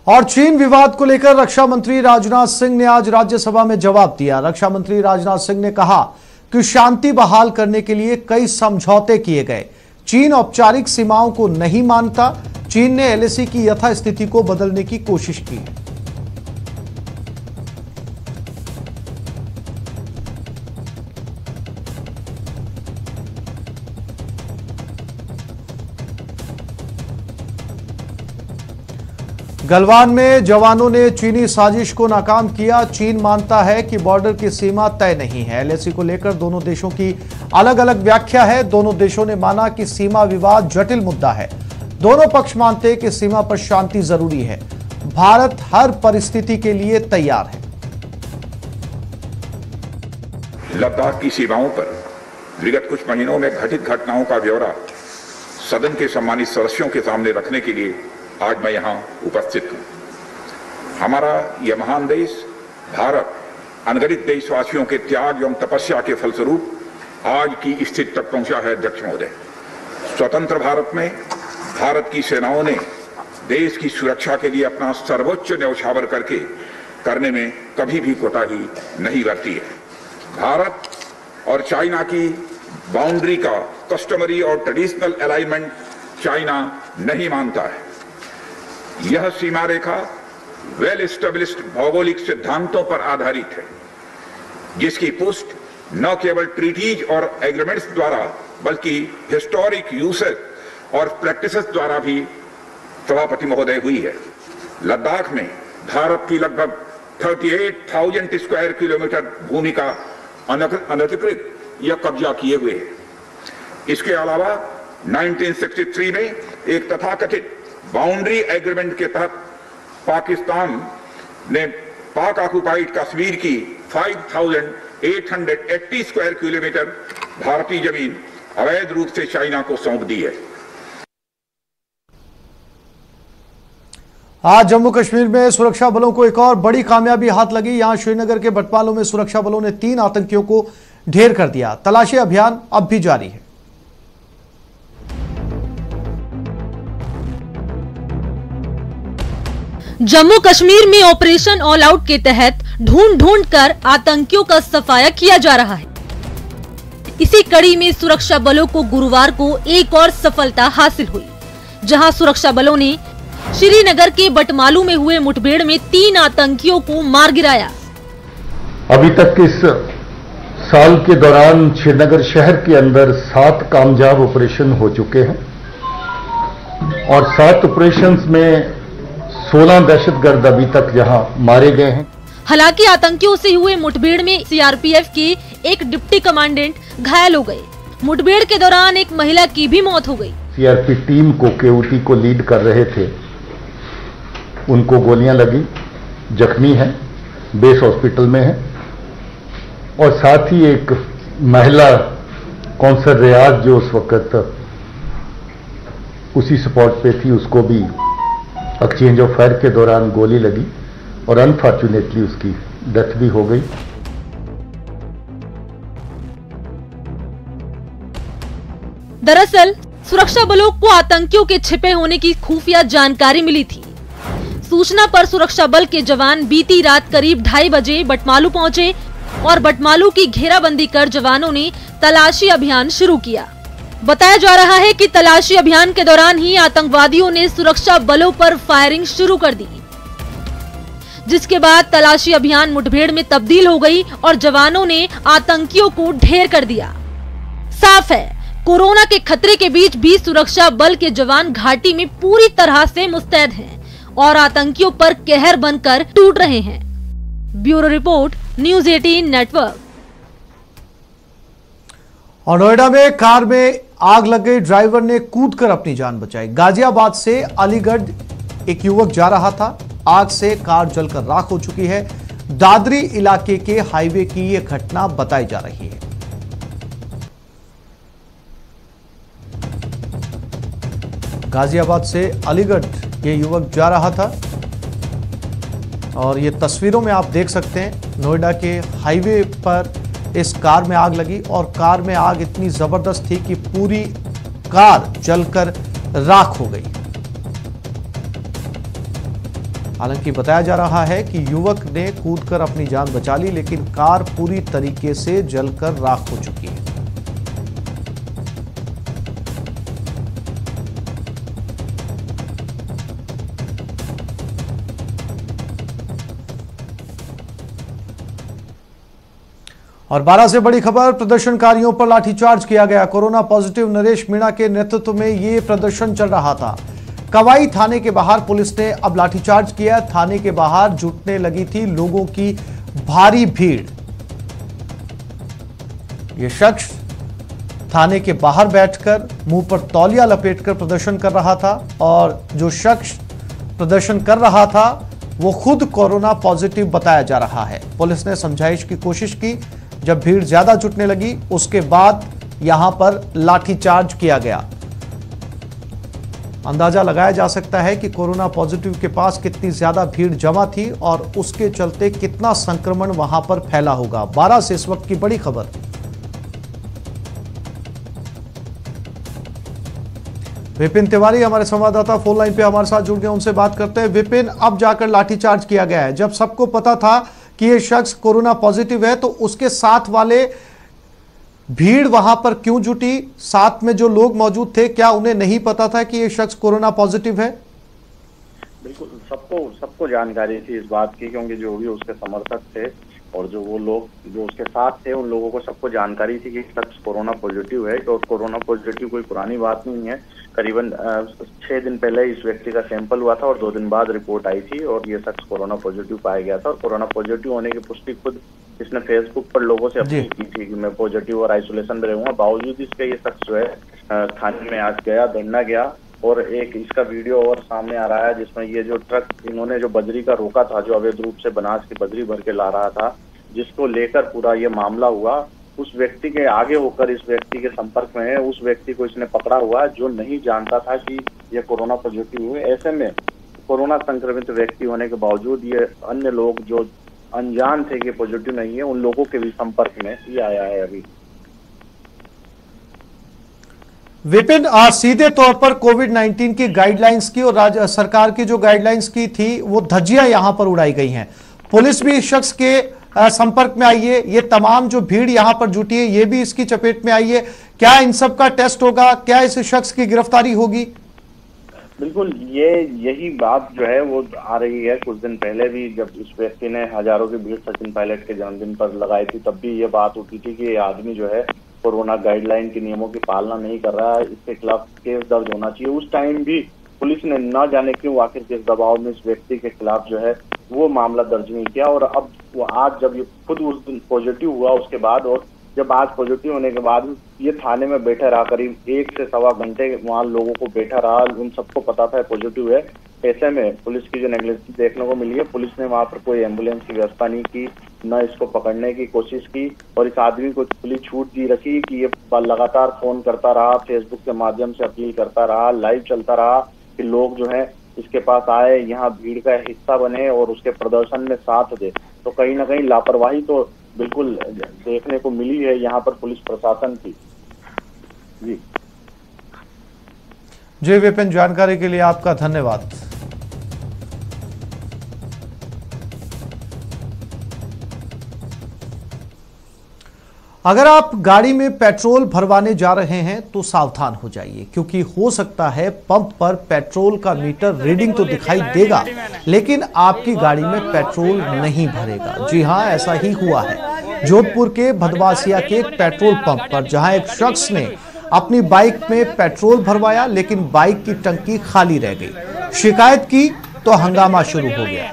और चीन विवाद को लेकर रक्षा मंत्री राजनाथ सिंह ने आज राज्यसभा में जवाब दिया। रक्षा मंत्री राजनाथ सिंह ने कहा कि शांति बहाल करने के लिए कई समझौते किए गए। चीन औपचारिक सीमाओं को नहीं मानता। चीन ने एलएसी की यथास्थिति को बदलने की कोशिश की। गलवान में जवानों ने चीनी साजिश को नाकाम किया। चीन मानता है कि बॉर्डर की सीमा तय नहीं है। एलएसी को लेकर दोनों देशों की अलग अलग व्याख्या है। दोनों देशों ने माना कि सीमा विवाद जटिल मुद्दा है। दोनों पक्ष मानते हैं कि सीमा पर शांति जरूरी है। भारत हर परिस्थिति के लिए तैयार है। लद्दाख की सीमाओं पर विगत कुछ महीनों में घटित घटनाओं का ब्यौरा सदन के सम्मानित सदस्यों के सामने रखने के लिए आज मैं यहां उपस्थित हूं। हमारा यह महान देश भारत अनगिनत देशवासियों के त्याग एवं तपस्या के फलस्वरूप आज की स्थिति तक पहुंचा है। अध्यक्ष महोदय, स्वतंत्र भारत में भारत की सेनाओं ने देश की सुरक्षा के लिए अपना सर्वोच्च न्यौछावर करने में कभी भी कोताही नहीं बरती है। भारत और चाइना की बाउंड्री का कस्टमरी और ट्रेडिशनल अलाइनमेंट चाइना नहीं मानता है। यह सीमा रेखा वेल एस्टेब्लिश्ड भौगोलिक सिद्धांतों पर आधारित है, जिसकी पुष्टि न केवल ट्रीटीज और एग्रीमेंट्स द्वारा बल्कि हिस्टोरिक यूसेज और प्रैक्टिसेस द्वारा भी सभापति महोदय हुई है। लद्दाख में भारत की लगभग 38,000 स्क्वायर किलोमीटर भूमि का अनधिकृत या कब्जा किए हुए है। इसके अलावा 1963 में एक तथाकथित बाउंड्री एग्रीमेंट के तहत पाकिस्तान ने पाक ऑक्युपाइड कश्मीर की 5,880 स्क्वायर किलोमीटर भारतीय जमीन अवैध रूप से चाइना को सौंप दी है। आज जम्मू कश्मीर में सुरक्षा बलों को एक और बड़ी कामयाबी हाथ लगी। यहां श्रीनगर के बटमालू में सुरक्षा बलों ने 3 आतंकियों को ढेर कर दिया। तलाशी अभियान अब भी जारी है। जम्मू कश्मीर में ऑपरेशन ऑल आउट के तहत ढूंढ कर आतंकियों का सफाया किया जा रहा है। इसी कड़ी में सुरक्षा बलों को गुरुवार को एक और सफलता हासिल हुई, जहां सुरक्षा बलों ने श्रीनगर के बटमालू में हुए मुठभेड़ में 3 आतंकियों को मार गिराया। अभी तक इस साल के दौरान श्रीनगर शहर के अंदर 7 कामयाब ऑपरेशन हो चुके हैं और 7 ऑपरेशंस में 16 दहशतगर्द अभी तक यहां मारे गए हैं। हालांकि आतंकियों से हुए मुठभेड़ में सीआरपीएफ के एक डिप्टी कमांडेंट घायल हो गए। मुठभेड़ के दौरान एक महिला की भी मौत हो गई। सीआरपी टीम को केओटी को लीड कर रहे थे, उनको गोलियां लगी, जख्मी है, बेस हॉस्पिटल में है। और साथ ही एक महिला कौंसल रियाज जो उस वक्त उसी स्पॉट पे थी, उसको भी एक्सचेंज ऑफ फायर के दौरान गोली लगी और अनफॉर्चुनेटली उसकी डेथ भी हो गई। दरअसल सुरक्षा बलों को आतंकियों के छिपे होने की खुफिया जानकारी मिली थी। सूचना पर सुरक्षा बल के जवान बीती रात करीब 2:30 बजे बटमालू पहुंचे और बटमालू की घेराबंदी कर जवानों ने तलाशी अभियान शुरू किया। बताया जा रहा है कि तलाशी अभियान के दौरान ही आतंकवादियों ने सुरक्षा बलों पर फायरिंग शुरू कर दी, जिसके बाद तलाशी अभियान मुठभेड़ में तब्दील हो गई और जवानों ने आतंकियों को ढेर कर दिया। साफ है, कोरोना के खतरे के बीच भी सुरक्षा बल के जवान घाटी में पूरी तरह से मुस्तैद हैं और आतंकियों पर कहर बनकर टूट रहे हैं। Bureau report, news 18 network. और नोएडा में कार में आग लग गई। ड्राइवर ने कूदकर अपनी जान बचाई। गाजियाबाद से अलीगढ़ एक युवक जा रहा था। आग से कार जलकर राख हो चुकी है। दादरी इलाके के हाईवे की यह घटना बताई जा रही है। गाजियाबाद से अलीगढ़ ये युवक जा रहा था और ये तस्वीरों में आप देख सकते हैं नोएडा के हाईवे पर इस कार में आग लगी और कार में आग इतनी जबरदस्त थी कि पूरी कार जलकर राख हो गई। हालांकि बताया जा रहा है कि युवक ने कूदकर अपनी जान बचा ली, लेकिन कार पूरी तरीके से जलकर राख हो चुकी है। और 12 से बड़ी खबर, प्रदर्शनकारियों पर लाठीचार्ज किया गया। कोरोना पॉजिटिव नरेश मीणा के नेतृत्व में यह प्रदर्शन चल रहा था। कवाई थाने के बाहर पुलिस ने अब लाठीचार्ज किया। थाने के बाहर जुटने लगी थी लोगों की भारी भीड़। यह शख्स थाने के बाहर बैठकर मुंह पर तौलिया लपेटकर प्रदर्शन कर रहा था और जो शख्स प्रदर्शन कर रहा था वो खुद कोरोना पॉजिटिव बताया जा रहा है। पुलिस ने समझाइश की कोशिश की। जब भीड़ ज्यादा जुटने लगी उसके बाद यहां पर लाठीचार्ज किया गया। अंदाजा लगाया जा सकता है कि कोरोना पॉजिटिव के पास कितनी ज्यादा भीड़ जमा थी और उसके चलते कितना संक्रमण वहां पर फैला होगा। 12 से इस वक्त की बड़ी खबर। विपिन तिवारी हमारे संवाददाता फोन लाइन पे हमारे साथ जुड़ गए, उनसे बात करते हैं। विपिन, अब जाकर लाठीचार्ज किया गया है, जब सबको पता था कि ये शख्स कोरोना पॉजिटिव है तो उसके साथ वाले भीड़ वहां पर क्यों जुटी? साथ में जो लोग मौजूद थे, क्या उन्हें नहीं पता था कि ये शख्स कोरोना पॉजिटिव है? बिल्कुल, सबको जानकारी थी इस बात की, क्योंकि जो भी उसके समर्थक थे और जो वो लोग जो उसके साथ थे उन लोगों को सबको जानकारी थी कि शख्स कोरोना पॉजिटिव है। और कोरोना पॉजिटिव कोई पुरानी बात नहीं है। करीबन 6 दिन पहले इस व्यक्ति का सैंपल हुआ था और 2 दिन बाद रिपोर्ट आई थी और ये शख्स कोरोना पॉजिटिव पाया गया था। और कोरोना पॉजिटिव होने की पुष्टि खुद इसने फेसबुक पर लोगों से अपील की थी कि मैं पॉजिटिव और आइसोलेशन में रहूंगा। बावजूद इसके ये शख्स जो है थाने में आज गया, धरना गया और एक इसका वीडियो और सामने आ रहा है जिसमें ये जो ट्रक इन्होंने जो बजरी का रोका था, जो अवैध रूप से बनास की बजरी भर के ला रहा था, जिसको लेकर पूरा ये मामला हुआ, उस व्यक्ति के आगे होकर इस व्यक्ति के संपर्क में है, उस व्यक्ति को इसने पकड़ा हुआ है जो नहीं जानता था कि ये कोरोना पॉजिटिव हुए। ऐसे में कोरोना संक्रमित व्यक्ति होने के बावजूद ये अन्य लोग जो अनजान थे कि पॉजिटिव नहीं है, उन लोगों के भी संपर्क में ये आया है। अभी विपिन, सीधे तौर पर कोविड-19 की गाइडलाइंस की और राज्य सरकार की जो गाइडलाइंस की थी वो धज्जियां यहां पर उड़ाई गई हैं। पुलिस भी इस शख्स के संपर्क में आई है। ये तमाम जो भीड़ यहां पर जुटी है ये भी इसकी चपेट में आई है। क्या इन सब का टेस्ट होगा? क्या इस शख्स की गिरफ्तारी होगी? बिल्कुल, यही बात जो है वो आ रही है। कुछ दिन पहले भी जब इस व्यक्ति ने हजारों की भीड़ सचिन पायलट के जन्मदिन पर लगाई थी, तब भी ये बात उठी थी कि ये आदमी जो है कोरोना गाइडलाइन के नियमों की पालना नहीं कर रहा है, इसके खिलाफ केस दर्ज होना चाहिए। उस टाइम भी पुलिस ने न जाने क्यों आखिर किस दबाव में इस व्यक्ति के खिलाफ जो है वो मामला दर्ज नहीं किया। और अब वो आज जब ये खुद उस दिन पॉजिटिव हुआ उसके बाद, और जब आज पॉजिटिव होने के बाद ये थाने में बैठे रहा, करीब 1 से सवा घंटे वहां लोगों को बैठा रहा, उन सबको पता था पॉजिटिव है। ऐसे में पुलिस की जो नेगलेंसी देखने को मिली है, पुलिस ने वहां पर कोई एम्बुलेंस की व्यवस्था नहीं की, न इसको पकड़ने की कोशिश की और इस आदमी को खुली छूट दी रखी कि ये लगातार फोन करता रहा, फेसबुक के माध्यम से अपील करता रहा, लाइव चलता रहा कि लोग जो है इसके पास आए, यहाँ भीड़ का हिस्सा बने और उसके प्रदर्शन में साथ दे। तो कहीं ना कहीं लापरवाही तो बिल्कुल देखने को मिली है यहाँ पर पुलिस प्रशासन की। जी विपिन, जानकारी के लिए आपका धन्यवाद। अगर आप गाड़ी में पेट्रोल भरवाने जा रहे हैं तो सावधान हो जाइए, क्योंकि हो सकता है पंप पर पेट्रोल का मीटर रीडिंग तो दिखाई देगा लेकिन आपकी गाड़ी में पेट्रोल नहीं भरेगा। जी हां, ऐसा ही हुआ है जोधपुर के भदवासिया के एक पेट्रोल पंप पर, जहां एक शख्स ने अपनी बाइक में पेट्रोल भरवाया लेकिन बाइक की टंकी खाली रह गई। शिकायत की तो हंगामा शुरू हो गया।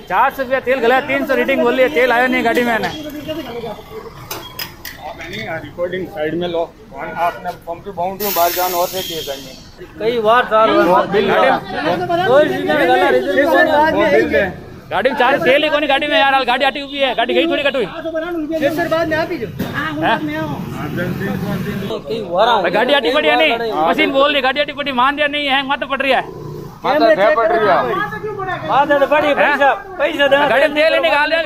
400 रुपया तेल गला, 300 रीडिंग बोल है, तेल आया नहीं गाड़ी में। रिकॉर्डिंग साइड में लो, आपने पंप की बाउंड्री में बाहर जाना और कई बार गाड़ी में 4 तेल ही कोनी गाड़ी में यार, गाड़ी आटी हुई है, गाड़ी गई थोड़ी कटुई गाड़ी आटी पड़ी है नहीं, मशीन बोल रही गाड़ी आटी पड़ी, मान दिया नहीं है, मत पड़ रही है गाड़ी में तेल ही निकाल दिया,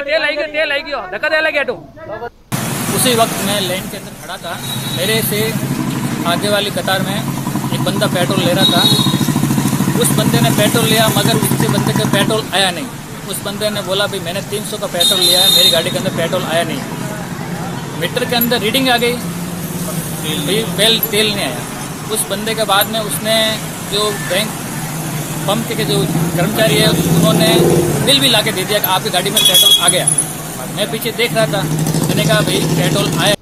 तेल आएगी धक्का दे लगे। उसी वक्त मैं लेन के अंदर खड़ा था, मेरे से आगे वाली कतार में एक बंदा पेट्रोल ले रहा था। उस बंदे ने पेट्रोल लिया मगर उससे बंदे का पेट्रोल आया नहीं। उस बंदे ने बोला भाई मैंने 300 का पेट्रोल लिया है, मेरी गाड़ी के अंदर पेट्रोल आया नहीं। मीटर के अंदर रीडिंग आ गई, तेल नहीं आया। उस बंदे के बाद में उसने जो बैंक पंप के जो कर्मचारी है उन्होंने बिल भी ला के दे दिया कि आपकी गाड़ी में पेट्रोल आ गया। मैं पीछे देख रहा था, मैंने कहा भाई पेट्रोल आया।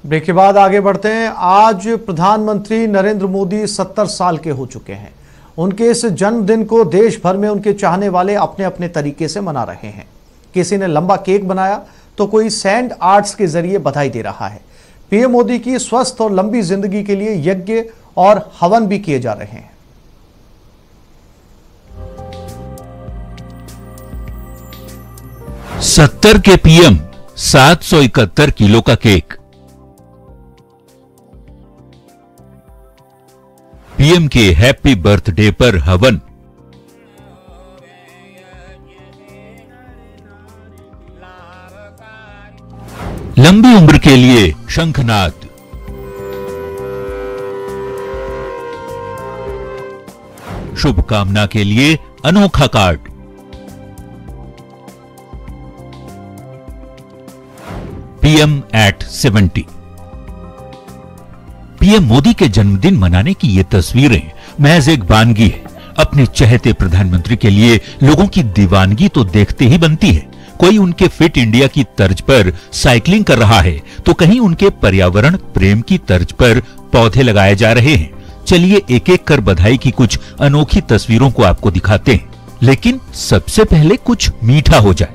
ब्रेक के बाद आगे बढ़ते हैं। आज प्रधानमंत्री नरेंद्र मोदी 70 साल के हो चुके हैं। उनके इस जन्मदिन को देश भर में उनके चाहने वाले अपने अपने तरीके से मना रहे हैं। किसी ने लंबा केक बनाया तो कोई सैंड आर्ट्स के जरिए बधाई दे रहा है। पीएम मोदी की स्वस्थ और लंबी जिंदगी के लिए यज्ञ और हवन भी किए जा रहे हैं। सत्तर के पीएम, 771 किलो का केक। पीएम के हैप्पी बर्थडे पर हवन। लंबी उम्र के लिए शंखनाद। शुभकामना के लिए अनोखा card. PM eight 70। PM Modi के जन्मदिन मनाने की ये तस्वीरें महज एक वानगी है। अपने चहेते प्रधानमंत्री के लिए लोगों की दीवानगी तो देखते ही बनती है। कोई उनके फिट इंडिया की तर्ज पर साइकिलिंग कर रहा है तो कहीं उनके पर्यावरण प्रेम की तर्ज पर पौधे लगाए जा रहे हैं। चलिए एक एक कर बधाई की कुछ अनोखी तस्वीरों को आपको दिखाते हैं, लेकिन सबसे पहले कुछ मीठा हो जाए।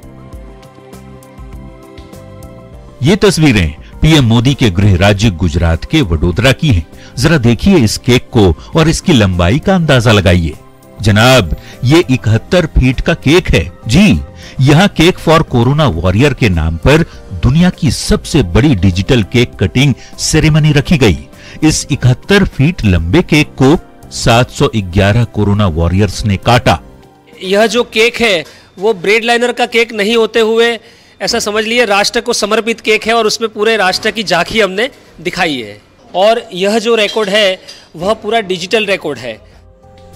ये तस्वीरें पीएम मोदी के गृह राज्य गुजरात के वडोदरा की हैं। जरा देखिए इस केक को और इसकी लंबाई का अंदाजा लगाइए। जनाब, ये 71 फीट का केक है। जी, यहाँ केक फॉर कोरोना वॉरियर के नाम पर दुनिया की सबसे बड़ी डिजिटल केक कटिंग सेरेमनी रखी गई। इस 71 फीट लंबे केक को 711 कोरोना वॉरियर्स ने काटा। यह जो केक है वो ब्रेड लाइनर का केक नहीं होते हुए ऐसा समझ लिए राष्ट्र को समर्पित केक है और उसमें पूरे राष्ट्र की झांकी हमने दिखाई है। और यह जो रिकॉर्ड है वह पूरा डिजिटल रिकॉर्ड है।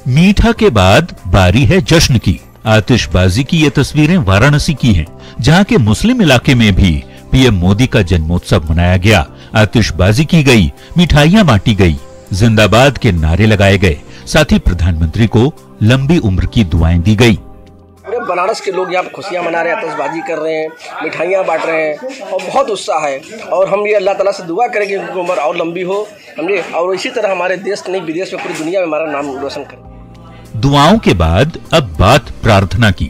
मीठा के बाद बारी है जश्न की। आतिशबाजी की ये तस्वीरें वाराणसी की हैं, जहां के मुस्लिम इलाके में भी पीएम मोदी का जन्मोत्सव मनाया गया। आतिशबाजी की गई, मिठाइयां बांटी गई, जिंदाबाद के नारे लगाए गए, साथ ही प्रधानमंत्री को लंबी उम्र की दुआएं दी गई। पूरे बनारस के लोग यहाँ पर खुशियाँ मना रहे हैं, आतिशबाजी कर रहे हैं, मिठाइयाँ बांट रहे हैं और बहुत उत्साह है। और हम ये अल्लाह ताला से दुआ करेंगे कि उनकी उम्र और लंबी हो, हमने और इसी तरह हमारे देश नहीं विदेश में पूरी दुनिया में हमारा नाम रोशन करें। दुआओं के बाद अब बात प्रार्थना की।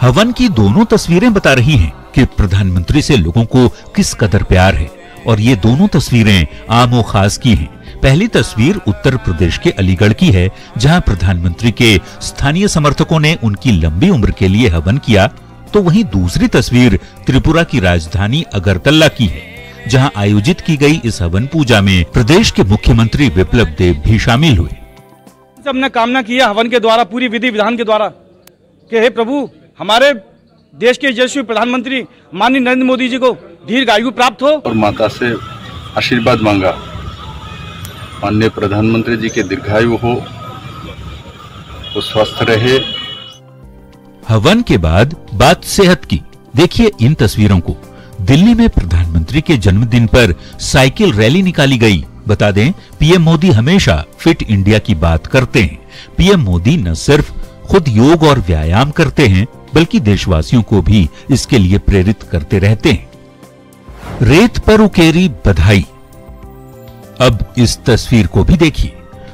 हवन की दोनों तस्वीरें बता रही हैं कि प्रधानमंत्री से लोगों को किस कदर प्यार है, और ये दोनों तस्वीरें आम और खास की हैं। पहली तस्वीर उत्तर प्रदेश के अलीगढ़ की है, जहां प्रधानमंत्री के स्थानीय समर्थकों ने उनकी लंबी उम्र के लिए हवन किया, तो वहीं दूसरी तस्वीर त्रिपुरा की राजधानी अगरतला की है, जहां आयोजित की गई इस हवन पूजा में प्रदेश के मुख्यमंत्री विप्लव देव भी शामिल हुए। हमने कामना किया हवन के द्वारा, पूरी विधि विधान के द्वारा, कि हे प्रभु, हमारे देश के यशस्वी प्रधानमंत्री माननीय नरेंद्र मोदी जी को दीर्घायु प्राप्त हो। और माता से आशीर्वाद मांगा, माननीय प्रधानमंत्री जी के दीर्घायु हो, वो स्वस्थ रहे। हवन के बाद बात सेहत की। देखिए इन तस्वीरों को। दिल्ली में प्रधानमंत्री के जन्मदिन पर साइकिल रैली निकाली गई। बता दें, पीएम मोदी हमेशा फिट इंडिया की बात करते हैं। पीएम मोदी न सिर्फ खुद योग और व्यायाम करते हैं, बल्कि देशवासियों को भी इसके लिए प्रेरित करते रहते हैं। रेत पर उकेरी बधाई। अब इस तस्वीर को भी देखिए।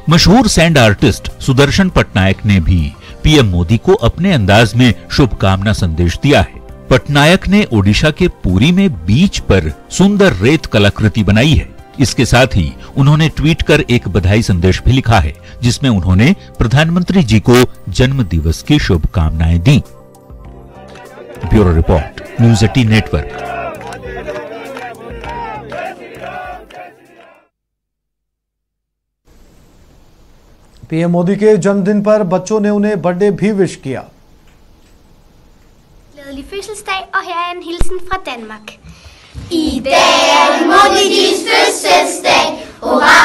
मशहूर सैंड आर्टिस्ट सुदर्शन पटनायक ने भी पीएम मोदी को अपने अंदाज में शुभकामना संदेश दिया है। पटनायक ने ओडिशा के पुरी में बीच पर सुंदर रेत कलाकृति बनाई है। इसके साथ ही उन्होंने ट्वीट कर एक बधाई संदेश भी लिखा है, जिसमें उन्होंने प्रधानमंत्री जी को जन्म दिवस की शुभकामनाएं दी। Bureau report, news 18 network. PM Modi के जन्मदिन पर बच्चों ने उन्हें बर्थडे भी विश किया। Glædelig fødselsdag, og her er en hilsen fra Danmark. I dag er det Modi's fødselsdag. Hurra!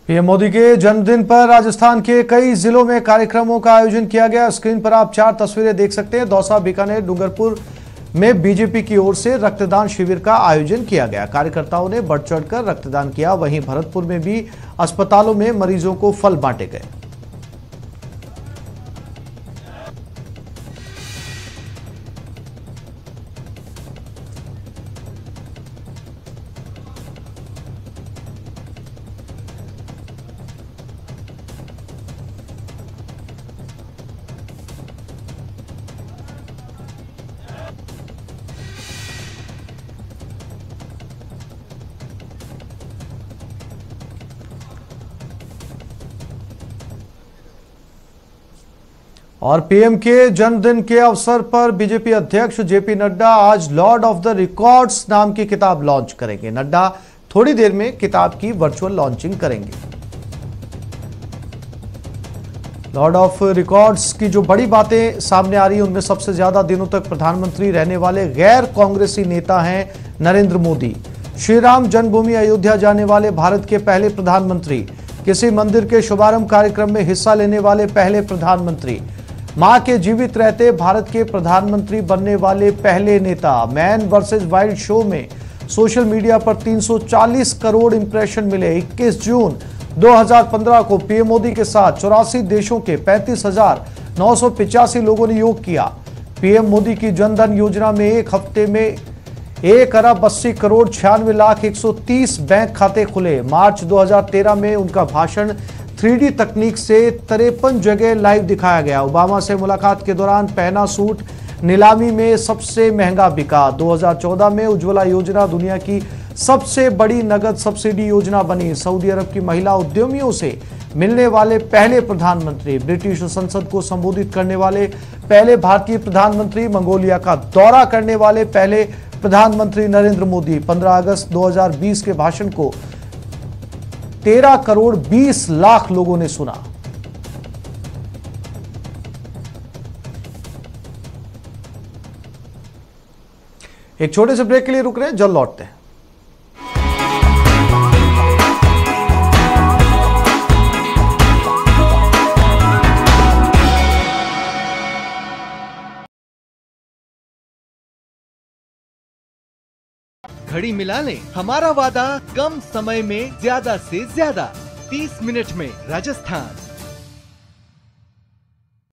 PM Modi के जन्मदिन पर राजस्थान के कई जिलों में कार्यक्रमों का आयोजन किया गया। स्क्रीन पर आप 4 तस्वीरें देख सकते हैं। दौसा, बीकानेर, डूंगरपुर में बीजेपी की ओर से रक्तदान शिविर का आयोजन किया गया। कार्यकर्ताओं ने बढ़ चढ़कर रक्तदान किया। वहीं भरतपुर में भी अस्पतालों में मरीजों को फल बांटे गए। और पीएम के जन्मदिन के अवसर पर बीजेपी अध्यक्ष जेपी नड्डा आज लॉर्ड ऑफ द रिकॉर्ड्स नाम की किताब लॉन्च करेंगे। नड्डा थोड़ी देर में किताब की वर्चुअल लॉन्चिंग करेंगे। लॉर्ड ऑफ रिकॉर्ड्स की जो बड़ी बातें सामने आ रही है उनमें सबसे ज्यादा दिनों तक प्रधानमंत्री रहने वाले गैर कांग्रेसी नेता हैं नरेंद्र मोदी। श्री राम जन्मभूमि अयोध्या जाने वाले भारत के पहले प्रधानमंत्री, किसी मंदिर के शुभारंभ कार्यक्रम में हिस्सा लेने वाले पहले प्रधानमंत्री, मां के जीवित रहते भारत के प्रधानमंत्री बनने वाले पहले नेता। मैन वर्सेस वाइल्ड शो में सोशल मीडिया पर 340 करोड़ इंप्रेशन मिले। 21 जून 2015 को पीएम मोदी के साथ 84 देशों के 35,985 लोगों ने योग किया। पीएम मोदी की जनधन योजना में एक हफ्ते में 1,80,96,96,130 बैंक खाते खुले। मार्च 2013 में उनका भाषण 3D तकनीक से 53 जगह लाइव दिखाया गया। ओबामा से मुलाकात के दौरान पहना सूट नीलामी में सबसे महंगा बिका। 2014 में उज्ज्वला योजना दुनिया की सबसे बड़ी नगद सब्सिडी योजना बनी। सऊदी अरब की महिला उद्यमियों से मिलने वाले पहले प्रधानमंत्री, ब्रिटिश संसद को संबोधित करने वाले पहले भारतीय प्रधानमंत्री, मंगोलिया का दौरा करने वाले पहले प्रधानमंत्री नरेंद्र मोदी। 15 अगस्त 2020 के भाषण को 13 करोड़ 20 लाख लोगों ने सुना। एक छोटे से ब्रेक के लिए रुक रहे हैं, जल्द लौटते हैं। घड़ी मिला लें, हमारा वादा कम समय में ज्यादा से ज्यादा 30 मिनट में राजस्थान।